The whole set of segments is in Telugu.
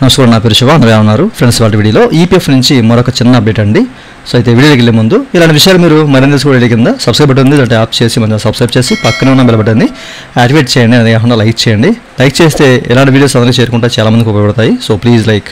నమస్కారం, నా పేరు శివ. అందరూ ఉన్నారు ఫ్రెండ్స్. వాళ్ళ వీడియోలో ఈపీఎఫ్ నుంచి మరొక చిన్న అప్డేట్ అండి. సో అయితే వీడియోకి వెళ్ళే ముందు ఇలాంటి విషయాలు మీరు మరింత వీడియో కింద సబ్స్క్రైబ్ బటన్ ఉంది, దాంట్లో యాప్ చేసి మన సబ్స్క్రైబ్ చేసి పక్కనే ఉన్న బెల్ బటన్ని యాక్టివేట్ చేయండి. అదే కాకుండా లైక్ చేయండి. లైక్ చేస్తే ఇలాంటి వీడియోస్ అందరికీ చేరుకుంటే చాలా మందికి ఉపయోగపడతాయి. So please like.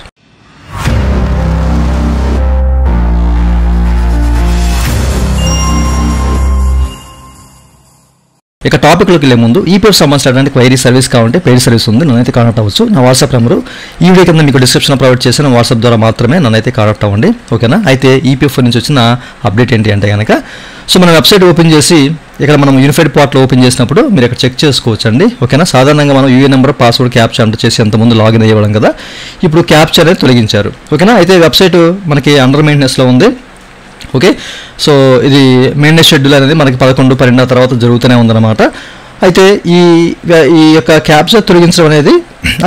ఇక టాపిక్లోకి వెళ్ళే ముందు ఈపీఎఫ్ సంబంధించినటువంటి క్వైరీ సర్వీస్ కావాలంటే పెయిడ్ సర్వీస్ ఉంది, నన్నైతే కాంటాక్ట్ అవ్వచ్చు. నా వాట్సాప్ నెంబరు ఈ వీడియో కింద మీకు డిస్క్రిప్షన్లో ప్రొవైడ్ చేసిన వాట్సాప్ ద్వారా మాత్రమే నన్నైతే కాంటాక్ట్ అవ్వండి, ఓకేనా. అయితే ఈపీఎఫ్ నుంచి వచ్చిన అప్డేట్ ఏంటి అంటే కనుక, సో మన వెబ్సైట్ ఓపెన్ చేసి ఇక్కడ మనం యూనిఫైడ్ పోర్టల్ ఓపెన్ చేసినప్పుడు మీరు ఇక్కడ చెక్ చేసుకోవచ్చు అండి, ఓకేనా. సాధారణంగా మనం UA number password captcha enter చేసి అంతకుముందు లాగిన్ అయ్యేవాళ్ళం కదా, ఇప్పుడు క్యాప్చర్ అనేది తొలగించారు, ఓకేనా. అయితే వెబ్సైట్ మనకి అండర్ మెయింటెనెన్స్లో ఉంది, ఓకే. సో ఇది మెయింటెనెన్స్ షెడ్యూల్ అనేది మనకి 11/12 తర్వాత జరుగుతూనే ఉందన్నమాట. అయితే ఈ యొక్క క్యాప్చర్ తొలగించడం అనేది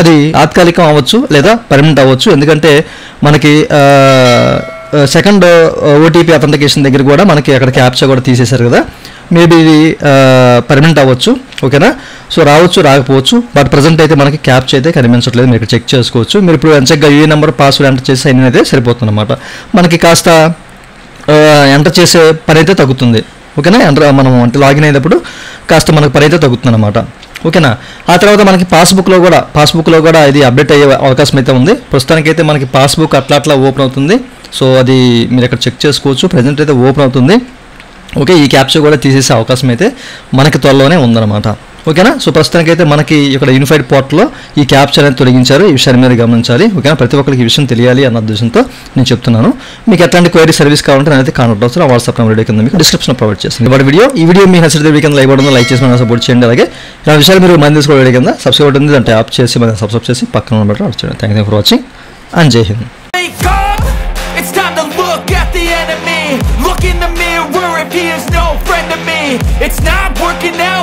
అది తాత్కాలికం అవ్వచ్చు లేదా పర్మనెంట్ అవ్వచ్చు. ఎందుకంటే మనకి సెకండ్ ఓటీపీ అథెంటికేషన్ దగ్గర కూడా మనకి అక్కడ క్యాప్చర్ కూడా తీసేశారు కదా, మేబీ ఇది పర్మనెంట్ అవ్వచ్చు, ఓకేనా. సో రావచ్చు రాకపోవచ్చు, బట్ ప్రజెంట్ అయితే మనకి క్యాప్చర్ అయితే కనిపించట్లేదు. మీరు ఇక్కడ చెక్ చేసుకోవచ్చు. మీరు ఇప్పుడు ఎంచక్గా యూఏ నెంబర్ పాస్వర్డ్ ఎంటర్ చేసి సైన్ అయితే సరిపోతుంది అన్నమాట. మనకి కాస్త ఎంటర్ చేసే పని అయితే తగ్గుతుంది, ఓకేనా. మనం అంటే లాగిన్ అయినప్పుడు కాస్త మనకు పని అయితే తగ్గుతుంది అనమాట, ఓకేనా. ఆ తర్వాత మనకి పాస్బుక్లో కూడా ఇది అప్డేట్ అయ్యే అవకాశం అయితే ఉంది. ప్రస్తుతానికైతే మనకి పాస్బుక్ అట్లా ఓపెన్ అవుతుంది. సో అది మీరు ఇక్కడ చెక్ చేసుకోవచ్చు. ప్రజెంట్ అయితే ఓపెన్ అవుతుంది, ఓకే. ఈ క్యాప్చర్ కూడా తీసేసే అవకాశం అయితే మనకి త్వరలోనే ఉందన్నమాట, ఓకేనా. సో ప్రస్తుతానికైతే మనకి ఇక్కడ యూనిఫైడ్ పోర్టల్లో ఈ క్యాప్చర్ అనేది తొలగించారు. ఈ విషయాన్ని మీద గమనించాలి, ఓకేనా. ప్రతి ఒక్కరికి ఈ విషయం తెలియాలి అన్న ఉద్దేశంతో నేను చెప్తున్నాను. మీకు ఎట్లాంటి క్వైరీ సర్వీస్ కావాలంటే నేనైతే కాంటాక్ట్ అవుతాను. ఆ వాట్సాప్ నెంబర్ మీకు డిస్క్రిప్షన్లో ప్రొవైడ్ చేస్తాను. ఈ వీడియో మీ నచ్చితే వీడియో కింద లైక్ బటన్ లైక్ చేసి మన సపోర్ట్ చేయండి. అలాగే ఇలా విషయాలు మీరు మంది తీసుకోవడం వీడియో కింద సబ్స్క్రైబ్ ఉంది, అంటే యాప్ చేసి మన సబ్స్క్రైబ్ చేసి పక్కన ఉన్న బటన్ వచ్చేయండి. Thank you for watching and జై Hind. Look in the mirror if he is no friend to me. It's not working out.